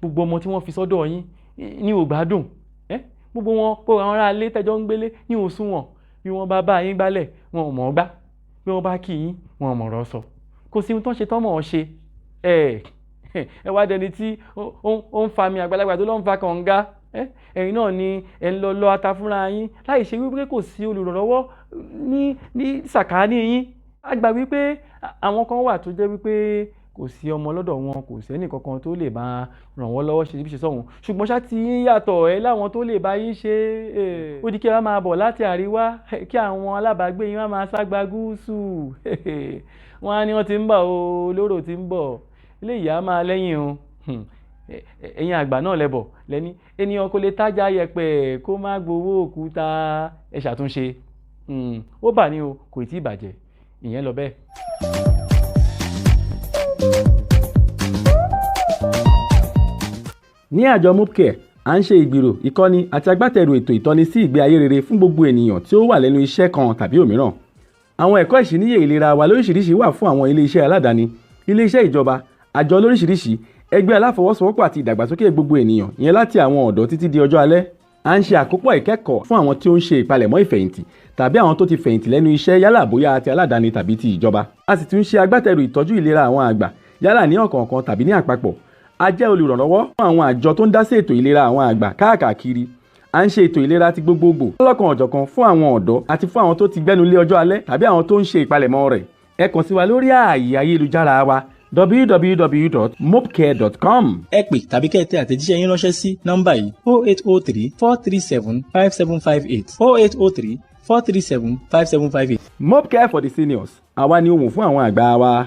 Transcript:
gbogbo ọmọ tí wọ́n fi sọ́dọ̀ yín ní ò gbádùn gbogbo wọn pé àwọn ará ilé tẹ́jọ́ ń gbélé ní òṣùwọ̀n bí wọ́n bá yín gbálẹ̀ wọn ò mọ̀ ọ́ gbá bí wọ́n bá kí yín wọn ò mọ̀ ọ̀rọ̀ sọ kò sí ohun tó ń ṣe tọ́mọ̀ ọ́ ṣe ẹ wá dẹni tí ó ń fa mi àgbàlagbà tó lọ́ ń fa kànga ẹ̀yin náà ni ẹ̀ ń lọ ata fúnra yín láì ṣe wípé kò sí olùrànlọ́wọ́ ní sàkáání yín a gbà wípé àwọn kan wà tó jẹ́ wípé kò sí ọmọ lọ́dọ̀ wọn kò sẹ́nì kankan tó lè máa ràn wọ́n lọ́wọ́ ṣe bí ṣe sọ̀hún ṣùgbọ́n ṣá ti yín yàtọ̀ ẹ láwọn tó lè bá yín ṣe ó di kí ẹ máa bọ̀ láti àríwá kí àwọn alábàágbé yín máa ságba gúúsù wọ́n á ní wọ́n ti ń bọ̀ o lóró ti ń bọ̀ eléyìí á máa lẹ́yìn o ẹ̀yin àgbà náà lẹ́bọ̀ lẹ́ni ènìyàn kò lè tájà yẹ̀pẹ̀ kó má gbowó òkúta ẹ ṣàtúnṣe ó bà ní o kò tí ì bàjẹ́ ìyẹn lọ bẹ́ẹ̀. ní àjọ Mopcare à ń ṣe ìgbìrò ìkọ́ni àti agbátẹrù ètò ìtọ́ni sí ìgbé ayé rere fún gbogbo ènìyàn tí ó wà lẹ́nu iṣẹ́ kan tàbí òmíràn. àwọn ẹ̀kọ́ ìṣíníyè ìlera wa lóríṣiríṣi wà fún àwọn ilé iṣẹ́ aládàáni ilé iṣẹ́ ìjọba àjọ lóríṣiríṣi ẹgbẹ́ aláfọwọ́sowọ́pọ̀ àti ìdàgbàsókè gbogbo ènìyàn ìyẹn láti àwọn ọ̀dọ́ títí di ọjọ́ alẹ́. à ń ṣe àkópọ̀ ìkẹ́kọ̀ọ́ fún àwọn tí ó ń ṣe ìpalẹ̀mọ́ ìfẹ̀yìntì tàbí àwọn tó ti fẹ̀yìntì lẹ́nu iṣẹ́ yálà bóyá ti aládàáni tàbí ti ìjọba. a sì tún ṣe agbátẹrù ìtọ́jú ìlera àwọn àgbà yálà ní ọ̀kọ̀ọ̀kan tàbí ní àpapọ̀. a jẹ́ olùrànlọ́wọ́ fún àwọn àjọ tó ń dá sí ètò ìlera àwọn àgbà káàkiri. à ń ṣe ètò ìlera ti gbogbogbò lọ́kàn ọ̀jọ̀kan fún àwọn ọ̀dọ́ àti fún àwọn tó ti gbẹ́nu lé ọjọ́ alẹ́ tàbí àwọn tó ń ṣe ìpalẹ̀mọ́ rẹ̀. ẹ kàn sí wa lórí ààyè ayélujára wa www.mopcare.com. ẹ pè tàbí kẹ́ ẹ tẹ àtẹ̀jíṣẹ́ yín ránṣẹ́ sí nọ́mbà yìí 0803 437 5758 0803 437 5758. Mopcare for the seniors àwa ni ohùn fún àwọn àgbà wa.